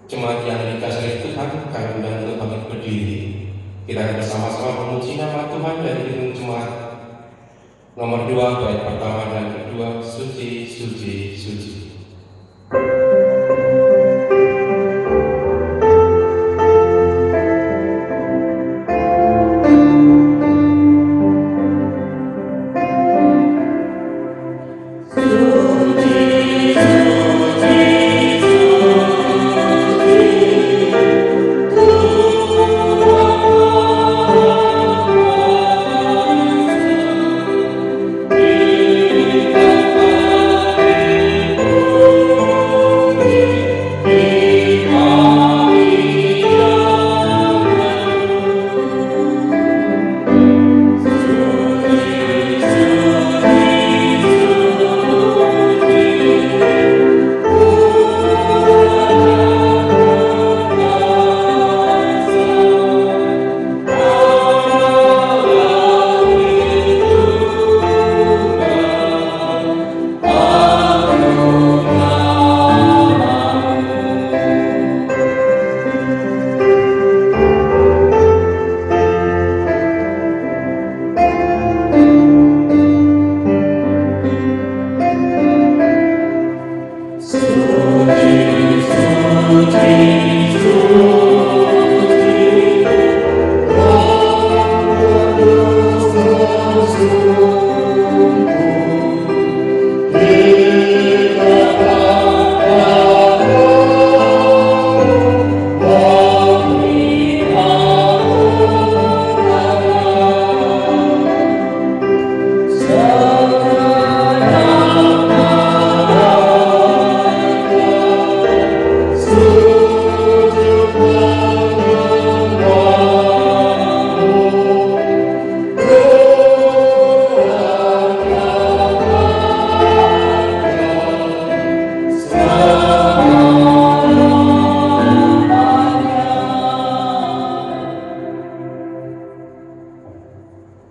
Jemaat yang dikasihi Tuhan, kami undang untuk bangkit berdiri. Kita akan bersama-sama memuji nama Tuhan dari himne jemaat nomor 2 bait pertama dan kedua, suci, suci, suci.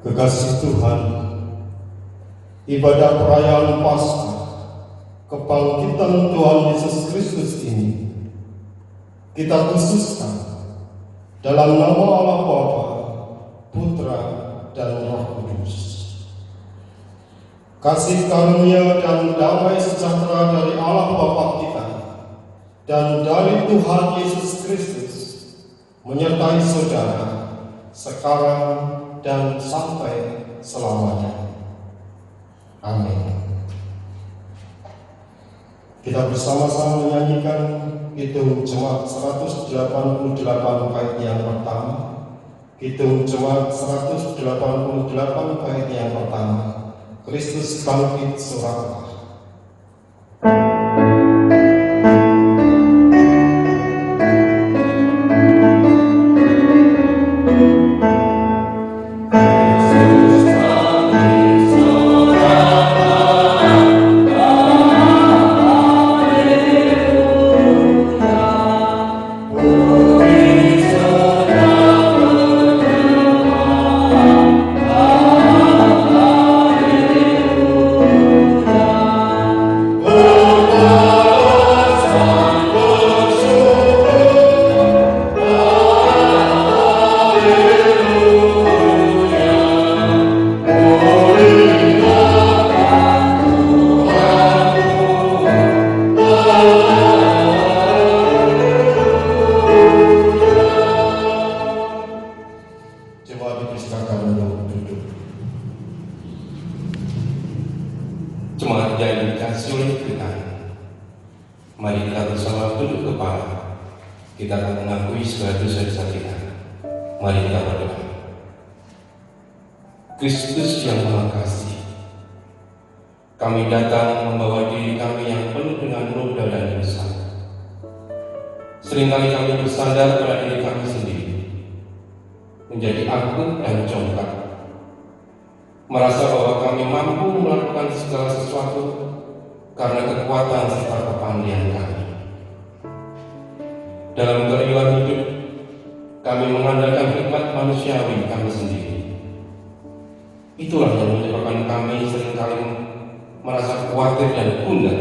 Kekasih Tuhan, ibadah perayaan Paskah, kebangkitan Tuhan Yesus Kristus ini, kita khususkan dalam nama Allah Bapa, Putra, dan Roh Kudus. Kasih karunia dan damai sejahtera dari Allah Bapa kita dan dari Tuhan Yesus Kristus menyertai saudara sekarang dan sampai selamanya. Amin. Kita bersama-sama menyanyikan Kidung Jemaat 188 bait yang pertama. Kidung Jemaat 188 bait yang pertama. Kristus bangkit soraklah. Jemaat yang dikasihi oleh Tuhan, mari kita bersama tunduk kepala. Kita akan mengakui segala dosa-dosa kita. Mari kita berdoa. Kristus yang Maha Kasih, kami datang membawa diri kami yang penuh dengan noda dan dosa. Seringkali kami bersandar pada diri kami sendiri, menjadi angkuh dan congkak, merasa bahwa kami mampu melakukan segala sesuatu karena kekuatan serta kepandaian kami. Dalam keriuhan hidup, kami mengandalkan hikmat manusiawi kami sendiri. Itulah yang menyebabkan kami seringkali merasa khawatir dan gundah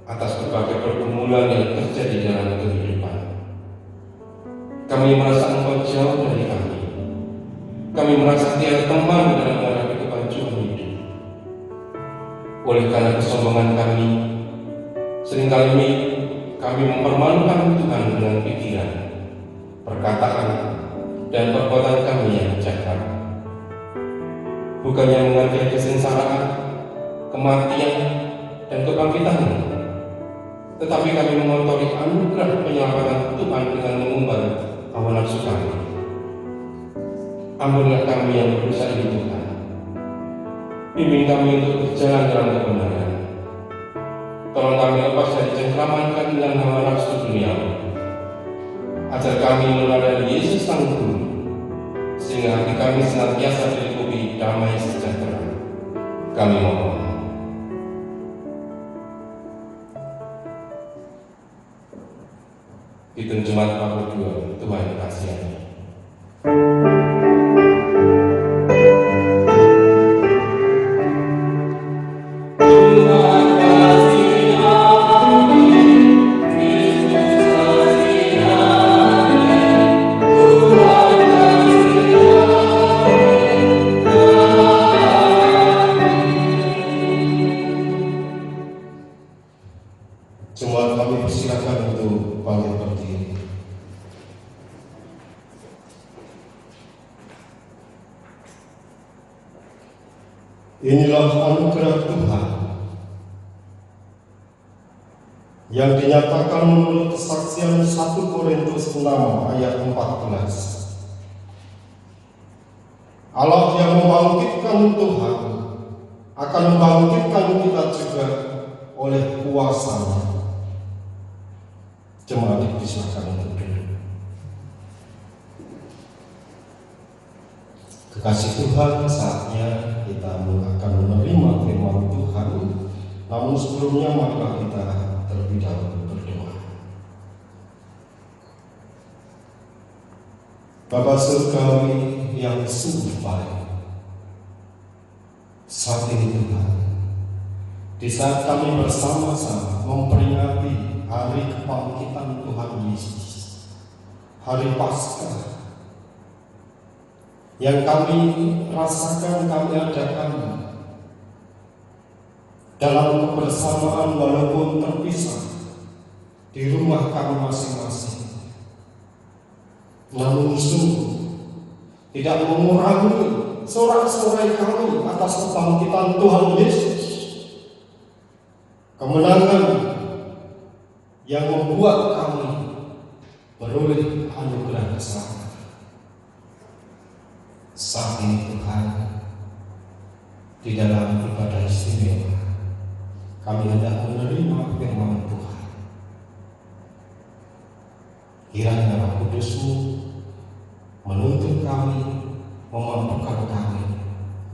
atas berbagai pergumulan yang terjadi dalam kehidupan. kami merasa Engkau jauh dari kami. Kami merasa tiada teman dalam menghadapi kepancungan hidup. Oleh karena kesombongan kami, seringkali kami mempermalukan Tuhan dengan pikiran, perkataan, dan perbuatan kami yang jahat. Bukannya menghargai kesengsaraan, kematian, dan kebangkitan, tetapi kami mengotori anugerah penyelamatan Tuhan dengan mengumbar hawa nafsu kami. Ampunilah kami yang berdosa ini Tuhan. Bimbing kami untuk berjalan dalam kebenaran. Tolong kami lepas dari cengkraman kami dan hawa nafsu dunia, agar kami meneladani Yesus Sang Guru, sehingga hati kami senantiasa diliputi damai sejahtera. Kami mohon. Hitung Jumat 42, Tuhan kasihani. Jemaat kami persilakan untuk bangkit berdiri. Inilah anugerah Tuhan yang dinyatakan menurut kesaksian 1 Korintus 6 ayat 14. Allah yang membangkitkan Tuhan akan membangkitkan kita juga oleh kuasa-Nya. Jemaat dipersilakan untuk duduk. Kekasih Tuhan, saatnya kita akan menerima firman Tuhan. Namun sebelumnya marilah kita terlebih dahulu berdoa. Bapa Surgawi yang sungguh baik, saat ini Tuhan, di saat kami bersama-sama memperingati hari kebangkitan Tuhan Yesus, hari Paskah, yang kami rasakan, kami adakan dalam kebersamaan walaupun terpisah di rumah kami masing-masing. Namun sungguh tidak mengurangi sorak-sorai kami atas kebangkitan Tuhan Yesus, kemenangan yang membuat kami beroleh anugerah keselamatan. Saat ini Tuhan, di dalam ibadah istimewa, kami hendak menerima firman Tuhan. Kiranya Roh Kudus-Mu menuntun kami, memampukan kami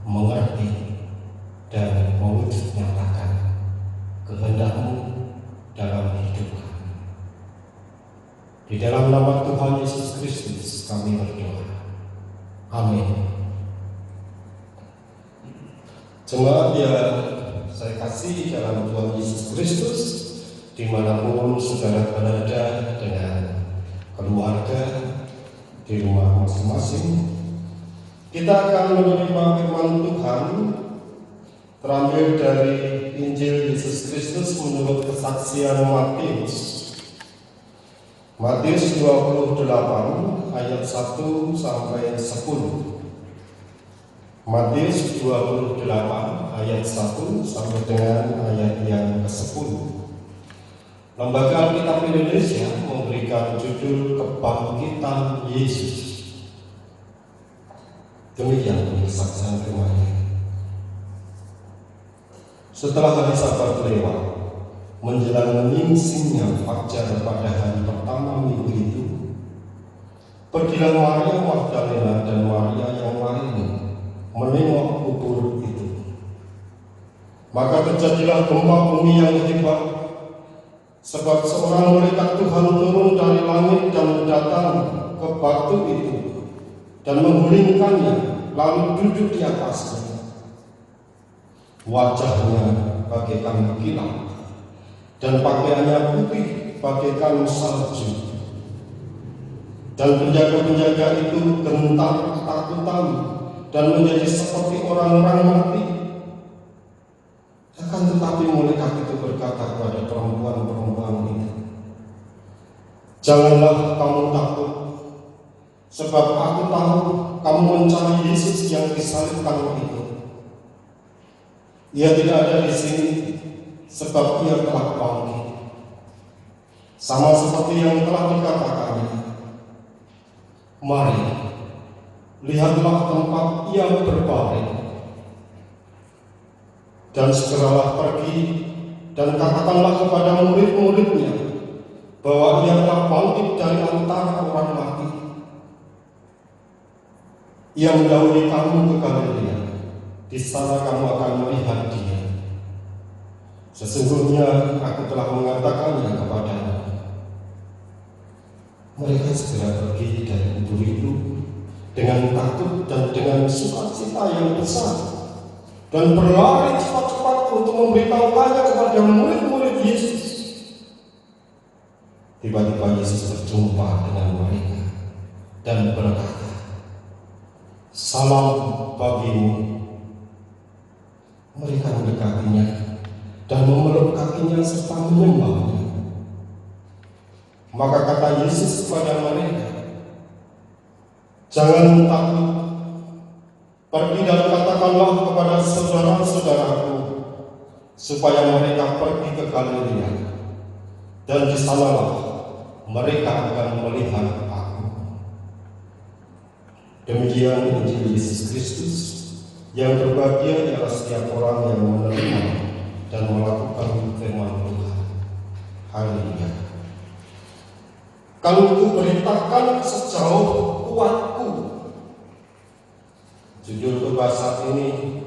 mengerti dan mewujud nyatakan kehendak-Mu dalam hidup kami. Di dalam nama Tuhan Yesus Kristus kami berdoa. Amin. Jemaat yang saya kasih dalam Tuhan Yesus Kristus, dimanapun saudara berada dengan keluarga di rumah masing-masing, kita akan menerima firman Tuhan terambil dari Injil Yesus Kristus menurut kesaksian Matius. Matius 28 ayat 1 sampai 10. Matius 28 ayat 1 sampai dengan ayat yang ke-10. Lembaga Alkitab Indonesia memberikan judul Kebangkitan Yesus. Demikian kesaksian firman. Setelah hari Sabat lewat, menjelang menyingsingnya fajar pada hari pertama minggu itu, pergilah Maria Magdalena dan Maria yang lain menengok kubur itu. Maka terjadilah gempa bumi yang hebat, sebab seorang malaikat Tuhan turun dari langit dan datang ke batu itu dan menggulingkannya, lalu duduk di atasnya. Wajahnya bagaikan kilat dan pakaiannya putih bagaikan salju. Dan penjaga-penjaga itu gentar ketakutan dan menjadi seperti orang-orang mati. Akan tetapi malaikat itu berkata kepada perempuan-perempuan itu, "Janganlah kamu takut, sebab aku tahu kamu mencari Yesus yang disalibkan itu. Ia tidak ada di sini, sebab ia telah bangkit. Sama seperti yang telah dikatakannya. Mari, lihatlah tempat ia berbaring. Dan segeralah pergi dan katakanlah kepada murid-muridnya bahwa ia telah bangkit dari antara orang mati. Ia mendahului kamu ke Galilea. Di sana kamu akan melihat dia. Sesungguhnya aku telah mengatakannya kepadamu." Mereka segera pergi dari kubur itu dengan takut dan dengan sukacita yang besar, dan berlari cepat-cepat untuk memberitahukannya kepada murid-murid Yesus. Tiba-tiba Yesus berjumpa dengan mereka dan berkata, "Salam bagimu." Mereka mendekatinya dan memeluk kakinya serta menyembahnya. Maka kata Yesus kepada mereka, "Jangan takut. Pergi dan katakanlah kepada saudara-saudaraku supaya mereka pergi ke Galilea, dan di sanalah mereka akan melihat aku." Demikian Injil Yesus Kristus. Yang berbahagia ialah setiap orang yang menerima dan melakukan firman Tuhan. Haleluya. "Kan kuberitakan sejauh kuatku." Judul khotbah saat ini,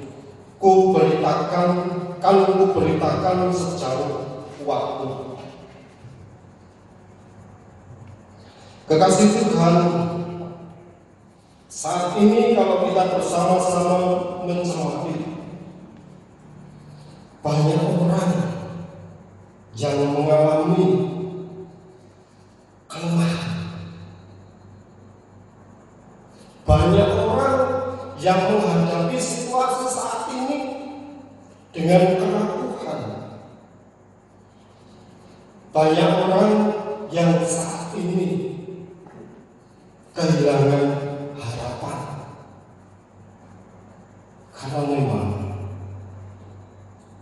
kan kuberitakan sejauh kuatku. Kekasih Tuhan, saat ini kalau kita bersama-sama mencermati, banyak orang yang mengalami kelemahan. Banyak orang yang menghadapi situasi saat ini dengan keraguan. Banyak orang yang saat ini kehilangan harapan. Karena memang,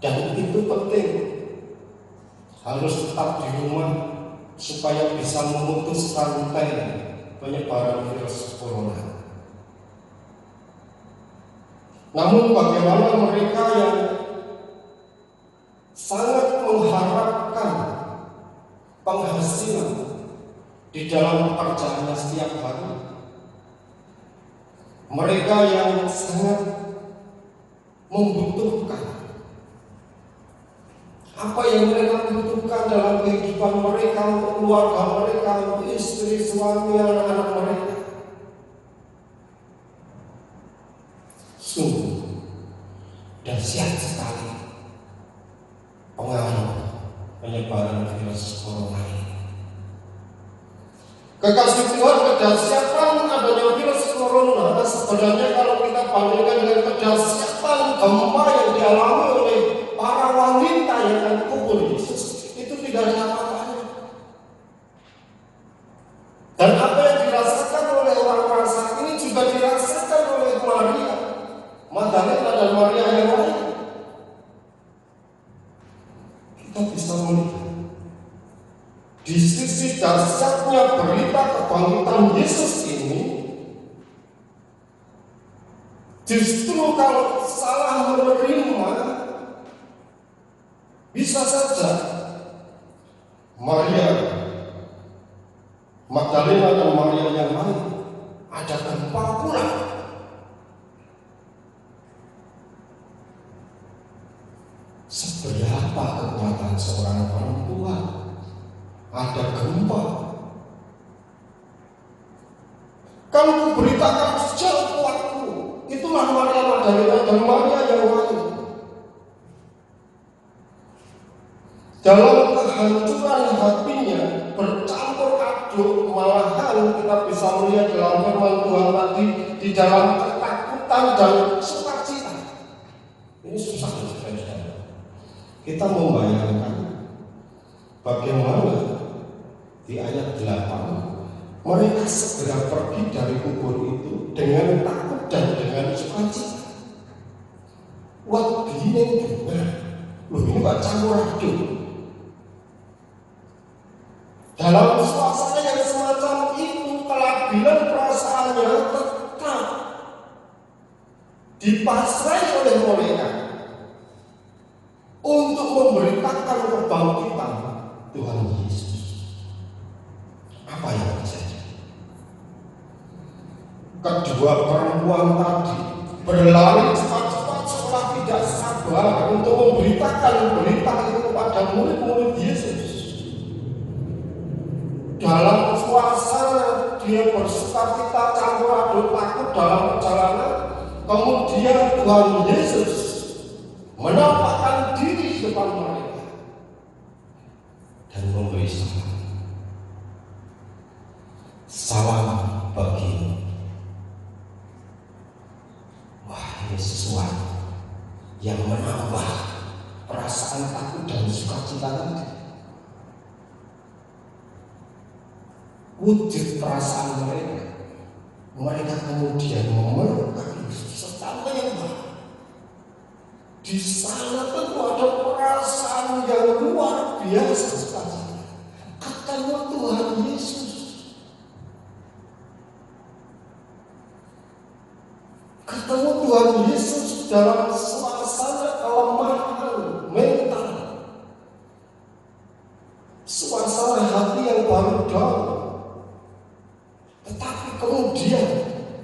dan itu penting, harus tetap di rumah supaya bisa memutus rantai penyebaran virus corona. Namun bagaimana mereka yang sangat mengharapkan penghasilan di dalam pekerjaannya setiap hari, mereka yang sangat membutuhkan apa yang mereka butuhkan dalam kehidupan mereka, untuk keluarga mereka, untuk istri, suami, anak-anak mereka. Sungguh dahsyat sekali pengaruh penyebaran virus corona ini. Kekasih Tuhan, kedahsyatan adanya virus corona sebenarnya kalau kita bandingkan dengan kedahsyatan gempa yang dialami oleh para wanita yang akan kubur Yesus, itu tidak ada apa-apanya. Dan apa yang dirasakan oleh orang-orang saat ini juga dirasakan oleh Maria Magdalena dan Maria yang lain. Kita bisa melihat di sisi dahsyatnya berita kebangkitan Yesus ini, justru kalau salah menerima, bisa saja Maria Magdalena dan Maria yang lain ada gempa pula. Seberapa kekuatan seorang perempuan ada gempa? Kan kuberitakan sejauh kuatku. Itulah Maria Magdalena dan Maria yang lain. Dalam kehancuran hatinya bercampur aduk aduk, malahan kita bisa melihat dalam firman Tuhan tadi di dalam ketakutan dan sukacita. Ini susah saudara. Kita membayangkan bagaimana di ayat 8 mereka segera pergi dari kubur itu dengan takut dan dengan sukacita. Wah, gini benar. Loh, ini gak campur aduk. Dalam suasana yang semacam itu, kelabilan perasaannya tetap dipasrai oleh mereka untuk memberitakan kebangkitan Tuhan Yesus. Apa yang terjadi? Kedua perempuan tadi berlari cepat-cepat seolah tidak sabar untuk memberitakan berita itu kepada murid-murid Yesus. Dalam suasana dia bersukacita campur aduk takut dalam perjalanan, kemudian Tuhan Yesus menampakkan diri di depan mereka dan memberi salam. Salam bagimu. Wah, ini sesuatu yang menambah perasaan takut dan sukacita tadi. Wujud perasaan mereka kemudian memeluk kaki Yesus serta menyembah. Di sana tentu ada perasaan yang luar biasa sukacita. Ketemu Tuhan Yesus. Ketemu Tuhan Yesus dalam suasana kelemahan mental, suasana hati yang baru down, tetapi kemudian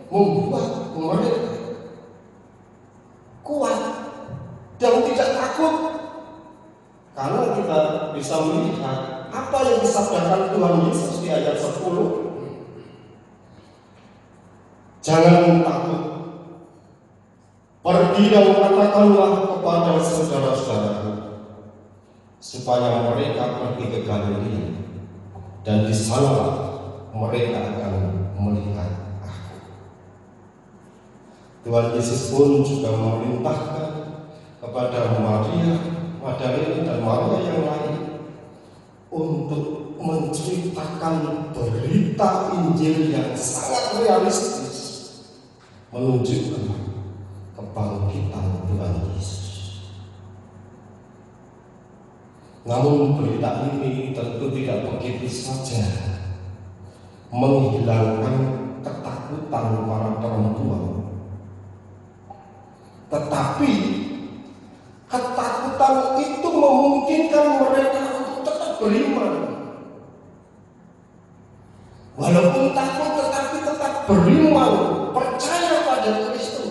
membuat mereka kuat dan tidak takut. Karena kita bisa melihat apa yang disabdakan Tuhan Yesus di ayat 10. Jangan takut. Pergi dan katakanlah kepada saudara-saudaraku supaya mereka pergi ke Galilea, dan di sana mereka akan melihat aku. Tuhan Yesus pun juga memerintahkan kepada Maria Magdalena dan Maria yang lain untuk menceritakan berita Injil yang sangat realistis, menunjukkan kebangkitan Tuhan Yesus. Namun berita ini tentu tidak begitu saja menghilangkan ketakutan para perempuan, tetapi ketakutan itu memungkinkan mereka untuk tetap beriman. Walaupun takut tetapi tetap beriman, percaya pada Kristus.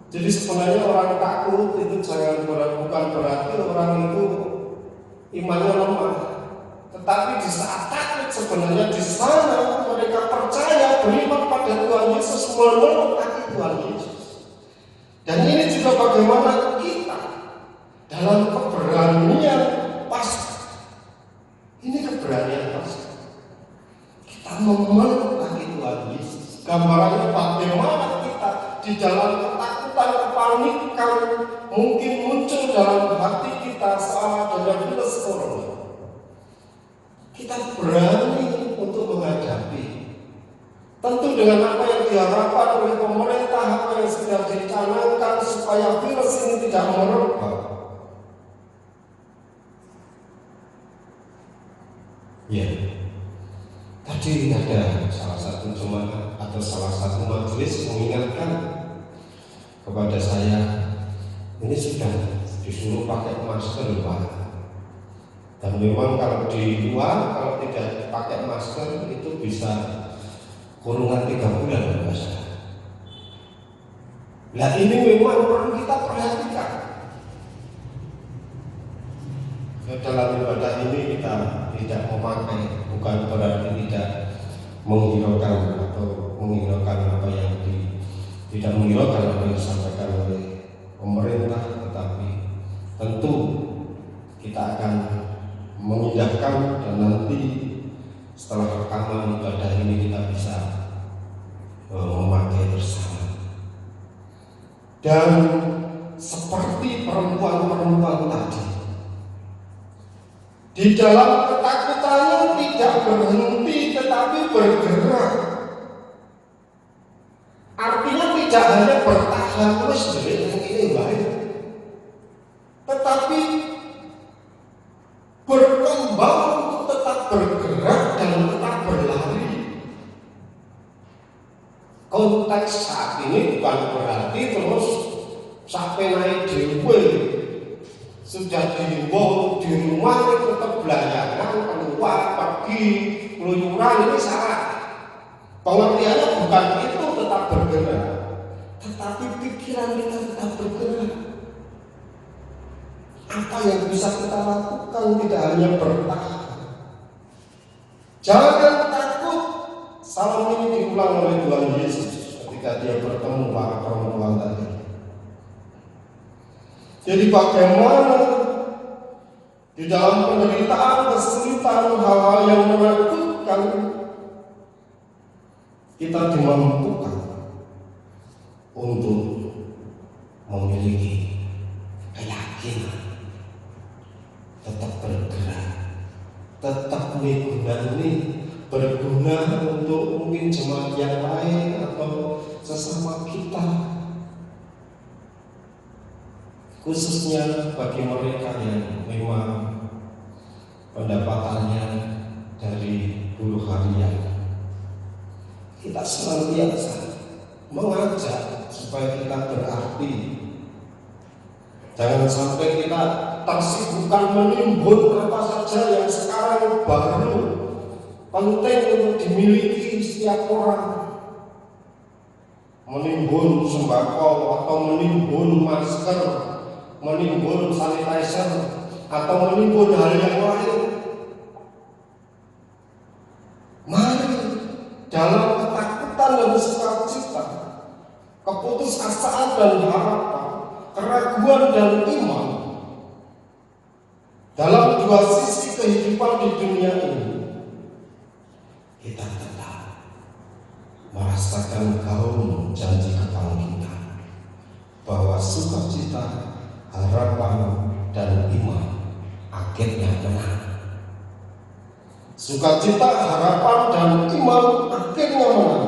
Jadi sebenarnya orang takut itu bukan berarti orang itu imannya lemah. Tetapi di saat takut sebenarnya di sana mereka percaya, beriman pada Tuhan Yesus, memeluk kaki Tuhan Yesus. Dan ini juga bagaimana kita dalam keberanian Paskah. Ini keberanian Paskah. Kita memeluk kaki Tuhan Yesus. Gambarannya bagaimana kita di dalam ketakutan, kepanikan mungkin muncul dalam hati kita saat ada virus corona. Kita berani untuk menghadapi, tentu dengan apa yang diharapkan oleh pemerintah, apa yang sudah dicanangkan supaya virus ini tidak merebak. Ya, tadi ada salah satu jemaat atau salah satu majelis mengingatkan kepada saya, ini sudah disuruh pakai masker, Pak. Dan memang kalau di luar, kalau tidak pakai masker itu bisa kurungan 3 bulan, Mas. Nah, ini memang perlu kita perhatikan. Dalam ibadah ini kita tidak memakai, bukan berarti tidak menghiraukan atau menghiraukan apa yang tidak menghiraukan apa yang disampaikan oleh pemerintah, tetapi tentu kita akan mengindahkan, dan nanti setelah rekaman ibadah ini kita bisa memakai bersama. Dan seperti perempuan-perempuan tadi, di dalam ketakutannya tidak berhenti tetapi bergerak. Artinya tidak hanya bertahan terus yang ini baik, tetapi berkembang untuk tetap bergerak dan tetap berlari. Konteks saat ini bukan berarti terus sampai naik dewe, sudah dihimbau di rumah tetap belayangan, keluar, pergi, keluyuran, ini salah. Pengertiannya bukan itu tetap bergerak, tetapi pikiran kita tetap bergerak. Apa yang bisa kita lakukan tidak hanya bertahan. Jangan takut. Salam ini diulang oleh Tuhan Yesus ketika dia bertemu para perempuan tadi. Jadi bagaimana di dalam penderitaan, kesulitan, hal-hal yang menakutkan, kita dimampukan untuk memiliki keyakinan, tetap bergerak, tetap berguna untuk mungkin jemaat yang lain atau sesama kita, khususnya bagi mereka yang memang pendapatannya dari buruh harian. Kita senantiasa mengajak supaya kita berarti. Jangan sampai kita tersibukkan menimbun apa saja yang sekarang baru penting untuk dimiliki setiap orang. Menimbun sembako atau menimbun masker, menimbun sanitizer, atau menimbun hal yang lain. Mari dalam ketakutan dan sukacita, keputusasaan dan harapan, keraguan dan iman, dalam dua sisi kehidupan di dunia ini, kita tetap merasakan gaung janji kebangkitan, bahwa sukacita, harapan, dan iman akhirnya menang. Sukacita, harapan, dan iman akhirnya menang.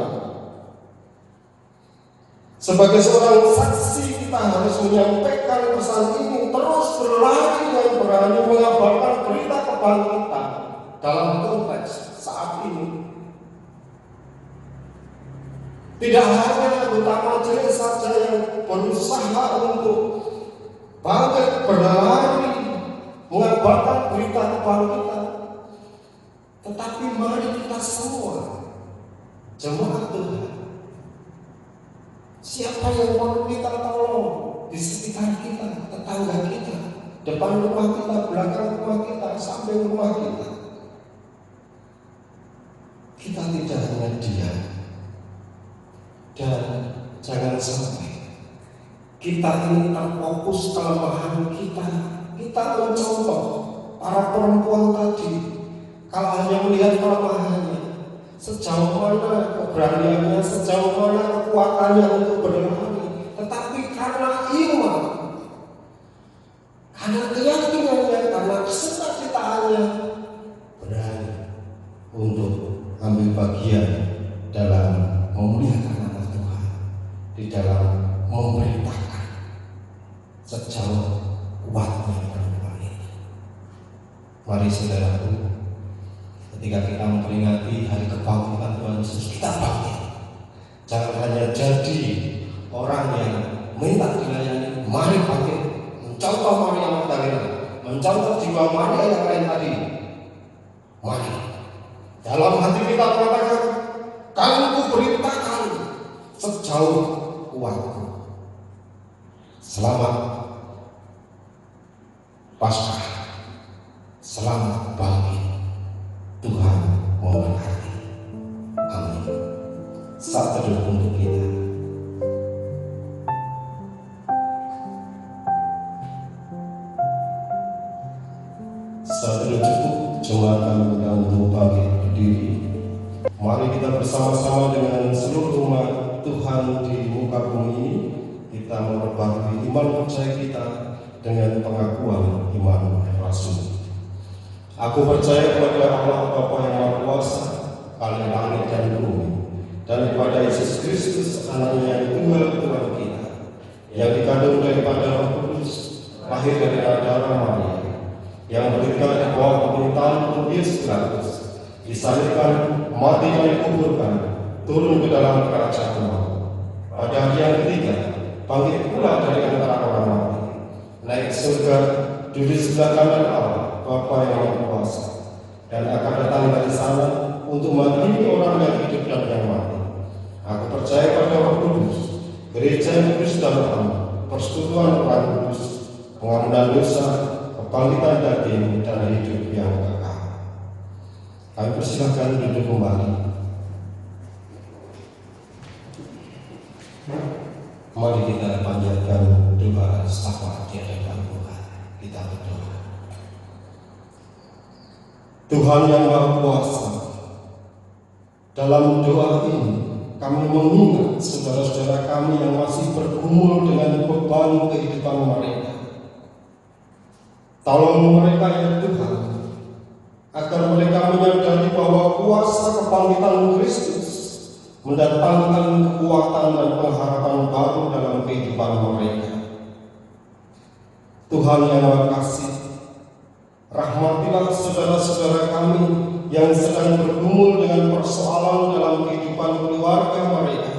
Sebagai seorang saksi, kita harus menyampaikan pesan ini, terus berlari dan berani mengabarkan berita kebangkitan dalam konteks saat ini. Tidak hanya anggota majelis saja yang berusaha untuk bangkit berlari mengabarkan berita kebangkitan, tetapi mari kita semua jemaat Tuhan, siapa yang perlu kita tolong di sekitar kita, tetangga kita, depan rumah kita, belakang rumah kita, samping rumah kita, kita tidak hanya diam. Dan jangan sampai kita ini terfokus kelemahan kita. Kita mencontoh para perempuan tadi. Kalau hanya melihat kelemahannya, sejauh mana keberaniannya, sejauh mana kekuatannya untuk berlari, tetapi karena iman, karena keyakinannya, karena kesukacitaannya, berani untuk ambil bagian dalam memuliakan nama Tuhan, di dalam memberitakan sejauh kuatnya perempuan itu. Mari saudaraku, ketika kita memperingati hari kebangkitan Tuhan Yesus, kita bangkit. Jangan hanya jadi orang yang minta dilayani. Mari bangkit, mencontoh Maria Magdalena, mencontoh jiwa Maria yang lain tadi. Mari dalam hati kita mengatakan, kan ku beritakan sejauh kuatku. Selamat Paskah, selamat bangkit. Tuhan memberkati. Amin. Saat teduh untuk kita. Saat teduh jemaatkan kita untuk bangkit berdiri. Mari kita bersama-sama dengan seluruh umat Tuhan di muka bumi ini, kita memperbarui iman percaya kita dengan pengakuan iman rasul. Aku percaya kepada Allah Bapa yang Maha Kuasa, Khalik langit dan bumi, dan kepada Yesus Kristus, Anaknya yang tunggal Tuhan kita, yang dikandung daripada Roh Kudus, lahir dari darah Maria, yang berikan di bawah pemerintahan Pontius Pilatus, disalibkan, mati dan dikuburkan, turun ke dalam kerajaan maut. Pada hari yang ketiga, bangkit pula dari antara orang mati, naik ke surga, duduk sebelah kanan Allah, Bapa yang Maha Kuasa, dan akan datang dari sana untuk menghakimi orang yang hidup dan yang mati. Aku percaya pada Roh Kudus, gereja yang kudus dan aman, persekutuan orang kudus, pengampunan dosa, kebangkitan daging, dan hidup yang kekal. Kami persilakan duduk kembali. Mari kita panjatkan doa syafaat di hadapan Tuhan. Kita berdoa. Tuhan yang Maha Kuasa, dalam doa ini kami mengingat saudara-saudara kami yang masih bergumul dengan beban kehidupan mereka. Tolong mereka ya Tuhan, agar mereka menyadari bahwa kuasa kebangkitan Kristus mendatangkan kekuatan dan pengharapan baru dalam kehidupan mereka. Tuhan yang Maha Kasih, rahmatilah saudara-saudara kami yang sedang bergumul dengan persoalan dalam kehidupan keluarga mereka.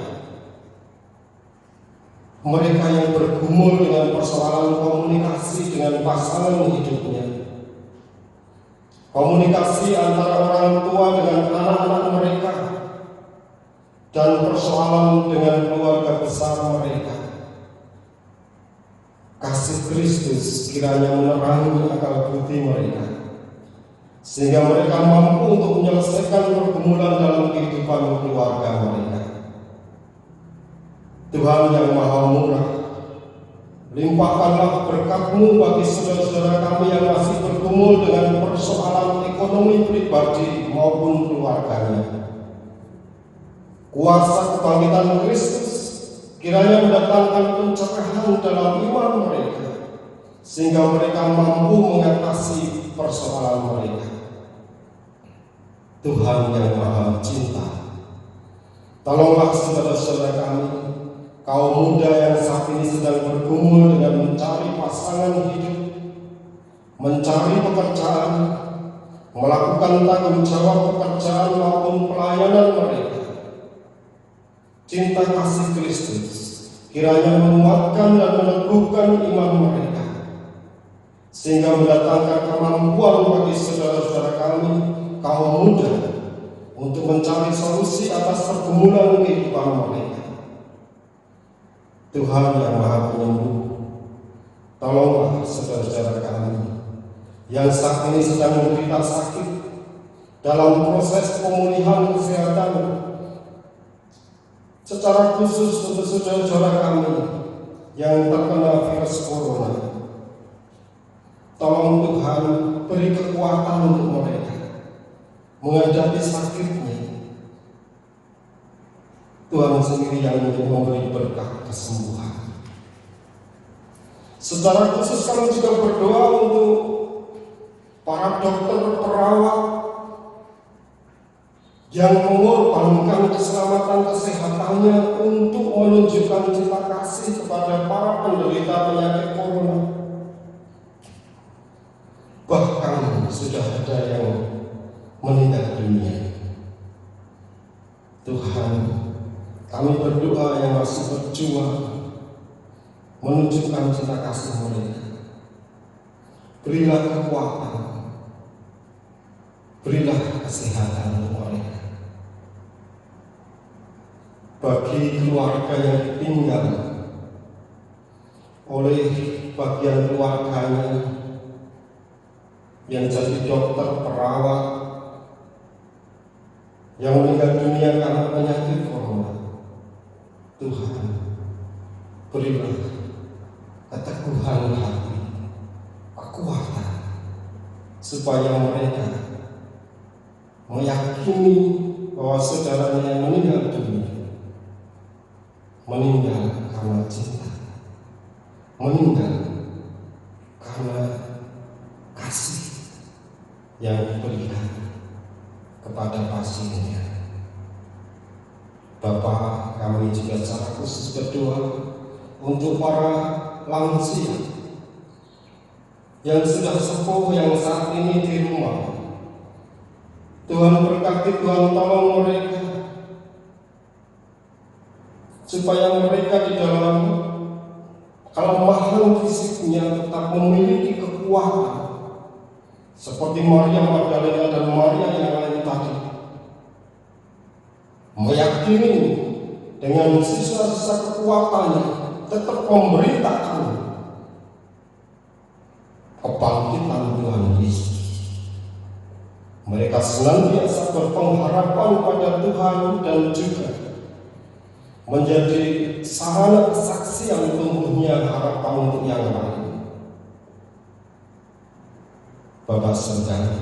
Mereka yang bergumul dengan persoalan komunikasi dengan pasangan hidupnya, komunikasi antara orang tua dengan anak-anak mereka, dan persoalan dengan keluarga besar mereka. Kasih Kristus kiranya menerangi akal budi mereka, sehingga mereka mampu untuk menyelesaikan pergumulan dalam kehidupan keluarga mereka. Tuhan yang Maha Murah, limpahkanlah berkat-Mu bagi saudara-saudara kami yang masih bergumul dengan persoalan ekonomi pribadi maupun keluarganya. Kuasa kebangkitan Kristus kiranya mendatangkan pencerahan dalam iman mereka, sehingga mereka mampu mengatasi persoalan mereka. Tuhan yang Maha Cinta, tolonglah saudara-saudara kami, kaum muda yang saat ini sedang bergumul dengan mencari pasangan hidup, mencari pekerjaan, melakukan tanggung jawab pekerjaan maupun pelayanan mereka. Cinta kasih Kristus kiranya menguatkan dan meneguhkan iman mereka, sehingga mendatangkan kemampuan bagi saudara-saudara kami, kaum muda, untuk mencari solusi atas pergumulan kehidupan mereka. Tuhan yang Maha Penyembuh, tolonglah saudara-saudara kami yang saat ini sedang menderita sakit dalam proses pemulihan kesehatan, secara khusus untuk saudara-saudara kami yang terkena virus corona. Tolong Tuhan beri kekuatan untuk mereka menghadapi sakitnya. Tuhan sendiri yang memberi berkat kesembuhan. Secara khusus kami juga berdoa untuk para dokter, perawat yang mengorbankan keselamatan kesehatannya untuk menunjukkan cinta kasih kepada para penderita penyakit corona. Bahkan sudah ada yang meninggal dunia. Tuhan, kami berdoa yang masih berjuang menunjukkan cinta kasih mereka. Berilah kekuatan, berilah kesehatan untuk mereka. Bagi keluarga yang ditinggal oleh bagian keluarganya yang jadi dokter, perawat, yang meninggal dunia karena penyakit corona, Tuhan, berilah keteguhan hati, kekuatan, supaya mereka meyakini bahwa saudaranya yang meninggal dunia meninggal karena cinta, meninggal karena kasih yang diberikan kepada pasiennya. Bapak, kami juga secara khusus berdoa untuk para lansia yang sudah sepuh, yang saat ini di rumah. Tuhan berkati, Tuhan tolong mereka supaya mereka di dalam kelemahan fisiknya tetap memiliki kekuatan seperti Maria Magdalena dan Maria yang lain tadi, meyakini dengan sisa-sisa kekuatannya tetap memberitakan kebangkitan Tuhan Yesus. Mereka senantiasa berpengharapan pada Tuhan dan juga menjadi sarana kesaksian tumbuhnya harapan untuk yang lain. Bapak Saudara,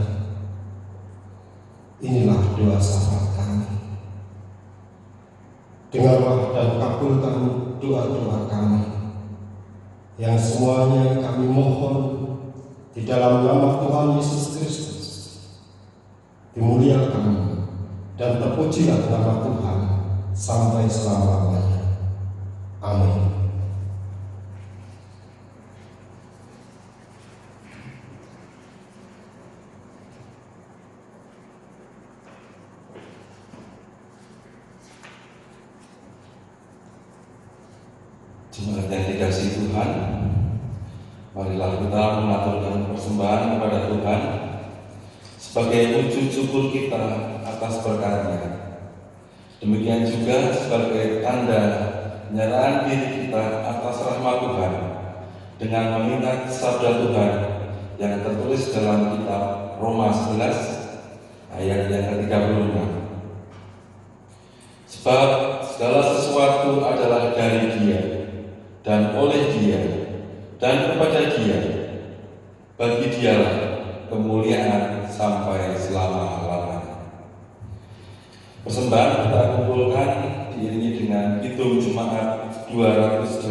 inilah doa sahabat kami. Dengarlah dan kabulkan doa-doa kami yang semuanya kami mohon di dalam nama Tuhan Yesus Kristus. Dimuliakan dan terpujilah nama Tuhan sampai selama-lamanya. Amin. Jemaat yang dikasihi Tuhan, marilah kita mengaturkan persembahan kepada Tuhan sebagai wujud syukur kita atas berkat-Nya. Demikian juga sebagai tanda penyerahan diri kita atas rahmat Tuhan dengan mengingat sabda Tuhan yang tertulis dalam kitab Roma 11 ayat yang ke-36. Sebab segala sesuatu adalah dari Dia dan oleh Dia dan kepada Dia. Bagi Dialah kemuliaan sampai selama-lamanya. Persembahan kita kumpulkan diiringi dengan Kidung Jemaat 289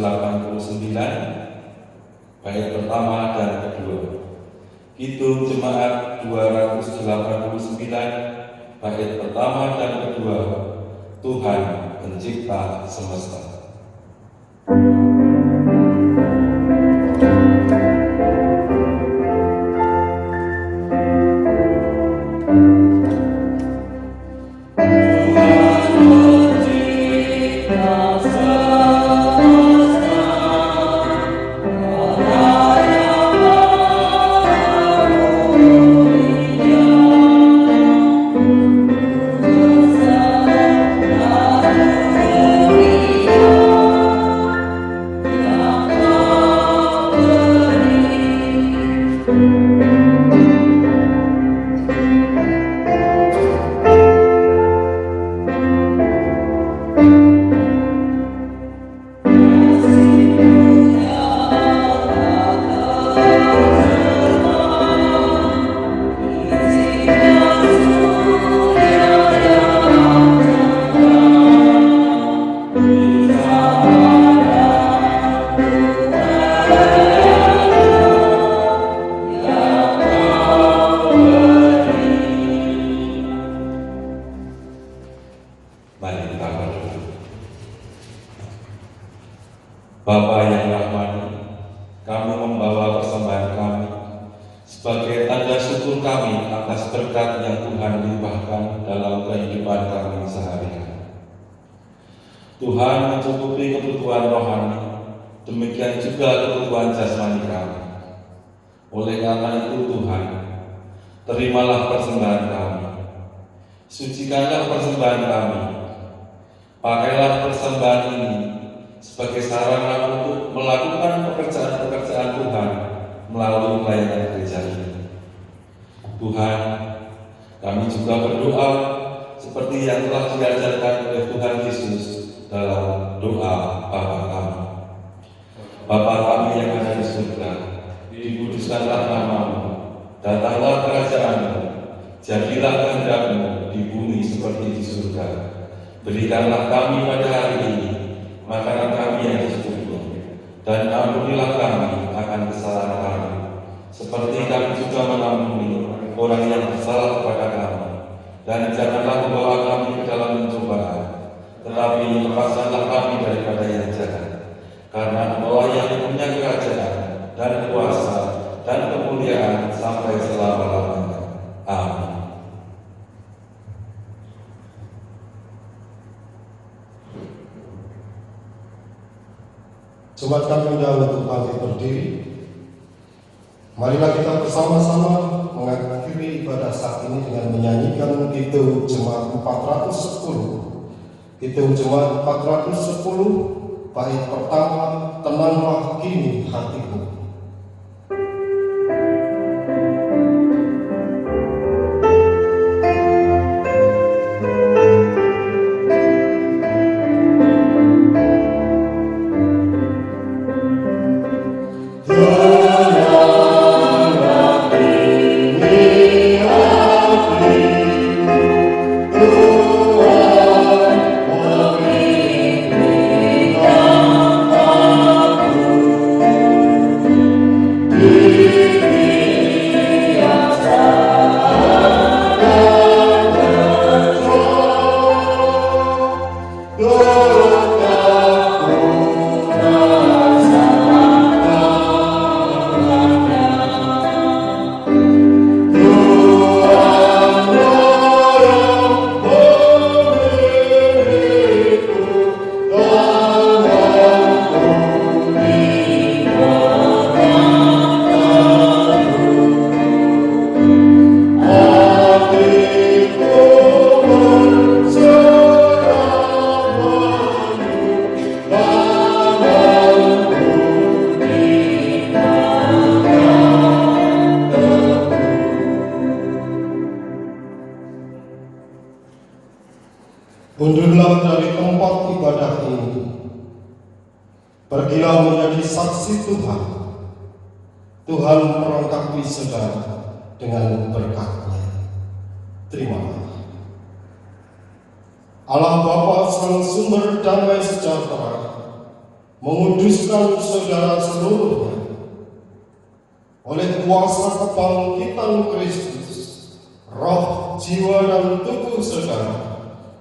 bait pertama dan kedua. Kidung Jemaat 289 bait pertama dan kedua. Tuhan Pencipta semesta. Bapa yang rahmani, kami membawa persembahan kami sebagai tanda syukur kami atas berkat yang Tuhan limpahkan dalam kehidupan kami sehari-hari. Tuhan mencukupi kebutuhan rohani, demikian juga kebutuhan jasmani kami. Oleh karena itu Tuhan, terimalah persembahan kami, sucikanlah persembahan kami, pakailah persembahan ini sebagai sarana untuk melakukan pekerjaan-pekerjaan Tuhan melalui pelayanan gereja ini. Tuhan, kami juga berdoa seperti yang telah diajarkan oleh Tuhan Yesus dalam doa Bapa kami. Bapa kami yang ada di surga, dikuduskanlah nama-Mu, datanglah kerajaan-Mu, Jadilah kehendak-Mu di bumi seperti di surga. Berikanlah kami pada hari ini makanan kami yang secukupnya, dan ampunilah kami akan kesalahan kami, seperti kami juga mengampuni orang yang bersalah kepada kami. Dan janganlah membawa kami ke dalam pencobaan, tetapi lepaskanlah kami daripada yang jahat. Karena Engkau yang punya kerajaan dan kuasa dan kemuliaan sampai selama-lamanya. Amin. Jemaat kami undang untuk bangkit berdiri. Marilah kita bersama-sama mengakhiri ibadah saat ini dengan menyanyikan Kidung Jemaat 410. Kidung Jemaat 410, bait pertama, tenanglah kini hatiku. Undurlah dari tempat ibadah ini. Pergilah menjadi saksi Tuhan. Tuhan melengkapi saudara dengan berkat-Nya. Terima kasih. Allah Bapa Sang Sumber Damai Sejahtera menguduskan saudara seluruhnya oleh kuasa kebangkitan Kristus. Roh, jiwa, dan tubuh saudara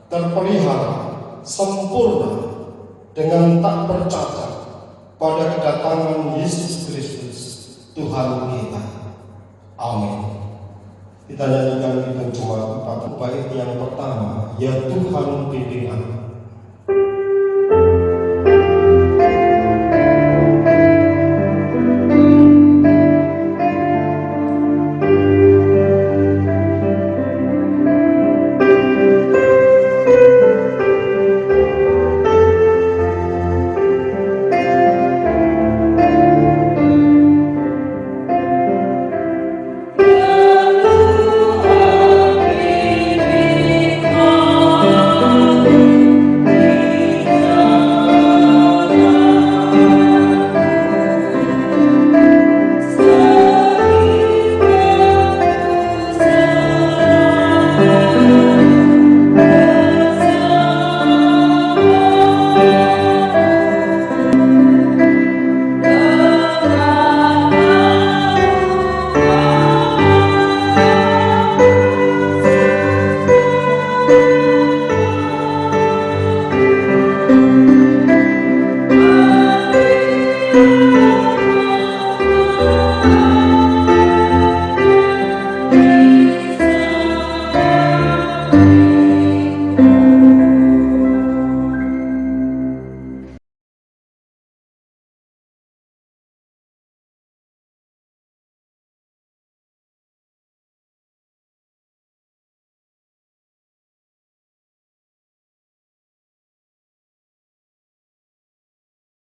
terpelihara sempurna dengan tak bercacat pada kedatangan Yesus Kristus Tuhan kita. Amin. Kita nyanyikan Kidung Jemaat 4 bait yang pertama, ya Tuhan bimbing aku.